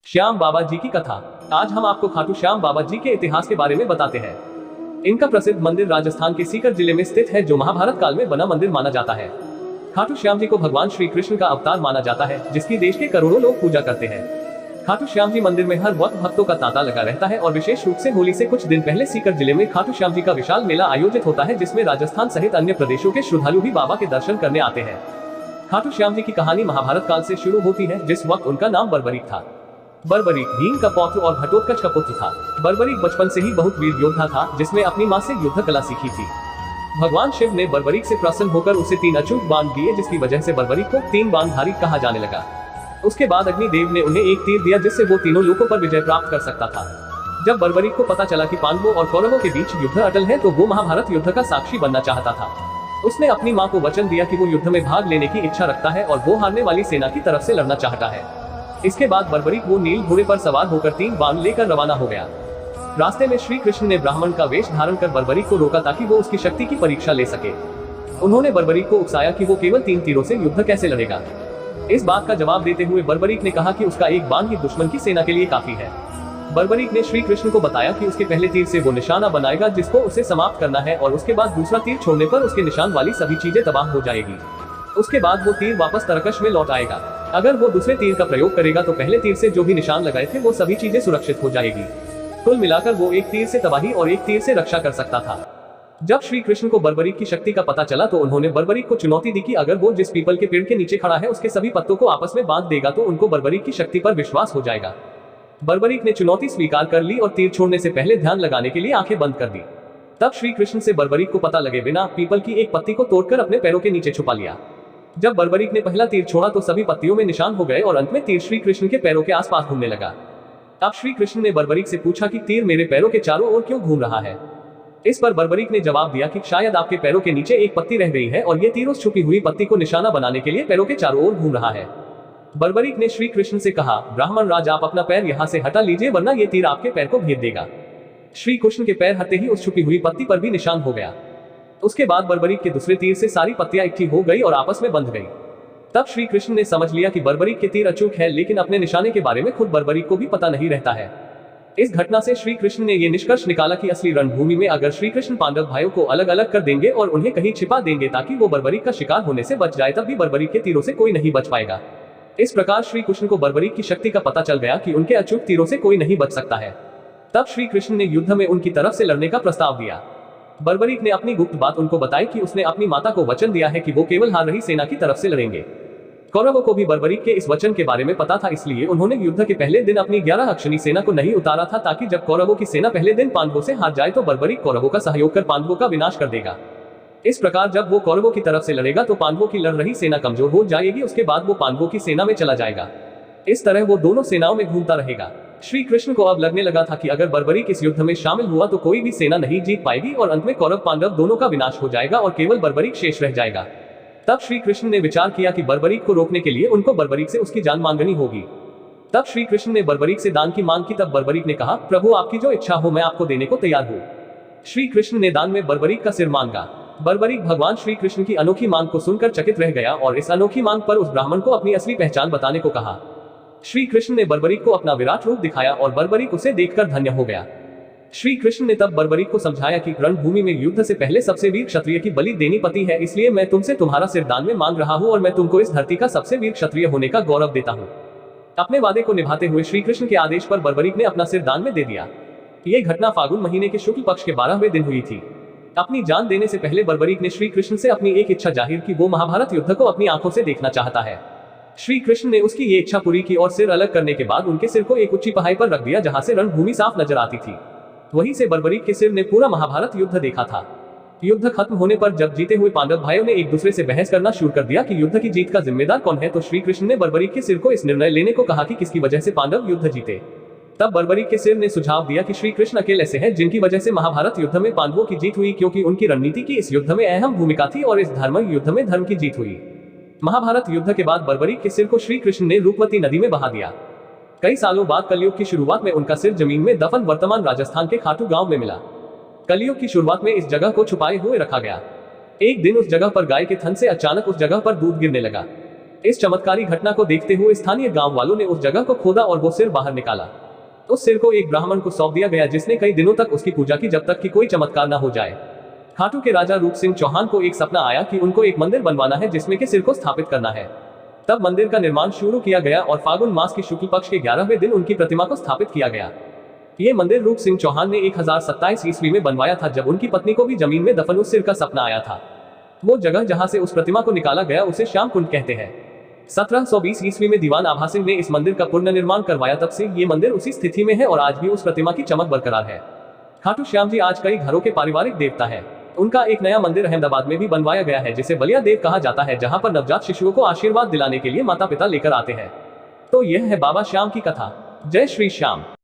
श्याम बाबा जी की कथा। आज हम आपको खाटू श्याम बाबा जी के इतिहास के बारे में बताते हैं। इनका प्रसिद्ध मंदिर राजस्थान के सीकर जिले में स्थित है, जो महाभारत काल में बना मंदिर माना जाता है। खाटू श्याम जी को भगवान श्री कृष्ण का अवतार माना जाता है, जिसकी देश के करोड़ों लोग पूजा करते हैं। खाटू श्याम जी मंदिर में हर वक्त भक्तों का तांता लगा रहता है और विशेष रूप से होली से कुछ दिन पहले सीकर जिले में खाटू श्याम जी का विशाल मेला आयोजित होता है, जिसमें राजस्थान सहित अन्य प्रदेशों के श्रद्धालु भी बाबा के दर्शन करने आते हैं। खाटू श्याम जी की कहानी महाभारत काल से शुरू होती है, जिस वक्त उनका नाम बर्बरीक था। बर्बरीक भीम का पौत्र और घटोत्कच का पुत्र था। बर्बरीक बचपन से ही बहुत वीर योद्धा था, जिसने अपनी माँ से युद्ध कला सीखी थी। भगवान शिव ने बर्बरीक से प्रसन्न होकर उसे 3 अचूक बाण दिए, जिसकी वजह से बर्बरीक को 3 बाणधारी कहा जाने लगा। उसके बाद अग्निदेव ने उन्हें एक तीर दिया, जिससे वो तीनों लोकों पर विजय प्राप्त कर सकता था। जब बर्बरीक को पता चला कि पांडवों और कौरवों के बीच युद्ध अटल है, तो वो महाभारत युद्ध का साक्षी बनना चाहता था। उसने अपनी माँ को वचन दिया कि वो युद्ध में भाग लेने की इच्छा रखता है और वो हारने वाली सेना की तरफ से लड़ना चाहता है। इसके बाद बर्बरीक वो नील घोड़े पर सवार होकर 3 बाण लेकर रवाना हो गया। रास्ते में श्री कृष्ण ने ब्राह्मण का वेश धारण कर बर्बरीक को रोका, ताकि वो उसकी शक्ति की परीक्षा ले सके। उन्होंने बर्बरीक को उकसाया कि वो केवल 3 तीरों से युद्ध कैसे लड़ेगा। इस बात का जवाब देते हुए बर्बरीक ने कहा कि उसका एक बाण ही दुश्मन की सेना के लिए काफी है। बर्बरीक ने श्री कृष्ण को बताया कि उसके पहले तीर से वो निशाना बनाएगा, जिसको उसे समाप्त करना है, और उसके बाद दूसरा तीर छोड़ने पर उसके निशान वाली सभी चीजें तबाह हो जाएगी। उसके बाद वो तीर वापस तरकश में लौट आएगा। अगर वो दूसरे तीर का प्रयोग करेगा तो पहले तीर से जो भी निशान लगाए थे वो सभी चीजें सुरक्षित हो जाएगी। कुल मिलाकर वो एक तीर से तबाही और एक तीर से रक्षा कर सकता था। जब श्री कृष्ण को बर्बरीक की शक्ति का पता चला, तो उन्होंने बर्बरीक को चुनौती दी कि अगर वो जिस पीपल के पेड़ के नीचे खड़ा है उसके सभी पत्तों को आपस में बांध देगा, तो उनको बर्बरीक की शक्ति पर विश्वास हो जाएगा। बर्बरीक ने चुनौती स्वीकार कर ली और तीर छोड़ने से पहले ध्यान लगाने के लिए आंखें बंद कर दी। तब श्री कृष्ण से बर्बरीक को पता लगे बिना पीपल की एक पत्ती को तोड़कर अपने पैरों के नीचे छुपा लिया। जब बर्बरीक ने पहला तीर छोड़ा तो सभी पत्तियों में निशान हो गए और अंत में तीर श्री कृष्ण के पैरों के आसपास घूमने लगा। तब श्री कृष्ण ने बर्बरीक से पूछा कि तीर मेरे पैरों के चारों ओर क्यों घूम रहा है। इस पर बर्बरीक ने जवाब दिया कि शायद आपके पैरों के नीचे एक पत्ती रह गई है और ये तीर उस छुपी हुई पत्ती को निशाना बनाने के लिए पैरों के चारों ओर घूम रहा है। बर्बरीक ने श्री कृष्ण से कहा, ब्राह्मण राज, आप अपना पैर यहाँ से हटा लीजिए, वरना ये तीर आपके पैर को भेद देगा। श्री कृष्ण के पैर हटते ही उस छुपी हुई पत्ती पर भी निशान हो गया। उसके बाद बर्बरीक के दूसरे तीर से सारी पत्तियां इकट्ठी हो गई और आपस में बंध गई। तब श्री कृष्ण ने समझ लिया कि बर्बरीक के तीर अचूक है, लेकिन अपने निशाने के बारे में खुद बर्बरीक को भी पता नहीं रहता है। इस घटना से श्री कृष्ण ने ये निष्कर्ष निकाला कि असली रणभूमि में अगर श्री कृष्ण पांडव भाइयों को अलग अलग कर देंगे और उन्हें कहीं छिपा देंगे ताकि वो बर्बरीक का शिकार होने से बच जाए, तब भी बर्बरीक के तीरों से कोई नहीं बच पाएगा। इस प्रकार श्री कृष्ण को बर्बरीक की शक्ति का पता चल गया कि उनके अचूक तीरों से कोई नहीं बच सकता है। तब श्री कृष्ण ने युद्ध में उनकी तरफ से लड़ने का प्रस्ताव दिया। बर्बरीक ने अपनी गुप्त बात उनको बताई कि उसने अपनी माता को वचन दिया है कि वो केवल हार रही सेना की तरफ से लड़ेंगे। कौरवों को भी बर्बरीक के इस वचन के बारे में पता था, इसलिए उन्होंने युद्ध के पहले दिन अपनी 11 अक्षनी सेना को नहीं उतारा था, ताकि जब कौरवों की सेना पहले दिन पांडवों से हार जाए तो बर्बरीक कौरवों का सहयोग कर पांडवों का विनाश कर देगा। इस प्रकार जब वो कौरवों की तरफ से लड़ेगा तो पांडवों की लड़ रही सेना कमजोर हो जाएगी। उसके बाद वो पांडवों की सेना में चला जाएगा। इस तरह वो दोनों सेनाओं में घूमता रहेगा। श्री कृष्ण को अब लगने लगा था कि अगर बर्बरीक इस युद्ध में शामिल हुआ तो कोई भी सेना नहीं जीत पाएगी और अंत में कौरव पांडव दोनों का विनाश हो जाएगा और केवल बर्बरीक शेष रह जाएगा। तब श्री कृष्ण ने विचार किया कि बर्बरीक को रोकने के लिए उनको बर्बरीक से उसकी जान मांगनी होगी। तब श्री कृष्ण ने बर्बरीक से दान की मांग की। तब बर्बरीक ने कहा, प्रभु आपकी जो इच्छा हो मैं आपको देने को तैयार हूँ। श्री कृष्ण ने दान में बर्बरीक का सिर मांगा। बर्बरीक भगवान श्री कृष्ण की अनोखी मांग को सुनकर चकित रह गया और इस अनोखी मांग पर उस ब्राह्मण को अपनी असली पहचान बताने को कहा। श्री कृष्ण ने बर्बरीक को अपना विराट रूप दिखाया और बर्बरीक उसे देखकर धन्य हो गया। श्री कृष्ण ने तब बर्बरीक को समझाया कि रणभूमि में युद्ध से पहले सबसे वीर क्षत्रिय की बलि देनी पड़ती है, इसलिए मैं तुमसे तुम्हारा सिर दान में मांग रहा हूँ और मैं तुमको इस धरती का सबसे वीर क्षत्रिय होने का गौरव देता हूँ। अपने वादे को निभाते हुए श्री कृष्ण के आदेश पर बर्बरीक ने अपना सिर दान में दे दिया। ये घटना फागुन महीने के शुक्ल पक्ष के 12वें दिन हुई थी। अपनी जान देने से पहले बर्बरीक ने श्री कृष्ण से अपनी एक इच्छा जाहिर की, वो महाभारत युद्ध को अपनी आंखों से देखना चाहता है। श्री कृष्ण ने उसकी ये इच्छा पूरी की और सिर अलग करने के बाद उनके सिर को एक ऊंची पहाड़ी पर रख दिया, जहां से रणभूमि साफ नजर आती थी। वहीं से बर्बरीक के सिर ने पूरा महाभारत युद्ध देखा था। युद्ध खत्म होने पर जब जीते हुए पांडव भाइयों ने एक दूसरे से बहस करना शुरू कर दिया कि युद्ध की जीत का जिम्मेदार कौन है, तो श्री कृष्ण ने बर्बरीक के सिर को इस निर्णय लेने को कहा कि किसकी वजह से पांडव युद्ध जीते। तब बर्बरीक के सिर ने सुझाव दिया कि श्री कृष्ण अकेले ऐसे हैं जिनकी वजह से महाभारत युद्ध में पांडवों की जीत हुई, क्योंकि उनकी रणनीति की इस युद्ध में अहम भूमिका थी और इस धार्मिक युद्ध में धर्म की जीत हुई। महाभारत युद्ध के बाद बर्बरीक के सिर को श्री कृष्ण ने रूपवती नदी में बहा दिया। कई सालों बाद कलयुग की शुरुआत में उनका सिर जमीन में दफन वर्तमान राजस्थान के खाटू गांव में मिला। कलयुग की शुरुआत में इस जगह को छुपाए हुए रखा गया। एक दिन उस जगह पर गाय के थन से अचानक उस जगह पर दूध गिरने लगा। इस चमत्कारी घटना को देखते हुए स्थानीय गांव वालों ने उस जगह को खोदा और वो सिर बाहर निकाला। उस सिर को एक ब्राह्मण को सौंप दिया गया, जिसने कई दिनों तक उसकी पूजा की जब तक कि कोई चमत्कार न हो जाए। खाटू के राजा रूप सिंह चौहान को एक सपना आया कि उनको एक मंदिर बनवाना है जिसमें के सिर को स्थापित करना है। तब मंदिर का निर्माण शुरू किया गया और फागुन मास की शुक्ल पक्ष के 11वें दिन उनकी प्रतिमा को स्थापित किया गया। ये मंदिर रूप सिंह चौहान ने 1027 ईस्वी में बनवाया था, जब उनकी पत्नी को भी जमीन में दफन उस सिर का सपना आया था। वो जगह जहां से उस प्रतिमा को निकाला गया उसे श्याम कुंड कहते हैं। 1720 ईस्वी में दीवान आभा सिंह ने इस मंदिर का पुनर्निर्माण करवाया। तब से ये मंदिर उसी स्थिति में है और आज भी उस प्रतिमा की चमक बरकरार है। खाटू श्याम जी आज कई घरों के पारिवारिक देवता है। उनका एक नया मंदिर अहमदाबाद में भी बनवाया गया है, जिसे बलिया देव कहा जाता है, जहां पर नवजात शिशुओं को आशीर्वाद दिलाने के लिए माता पिता लेकर आते हैं। तो यह है बाबा श्याम की कथा। जय श्री श्याम।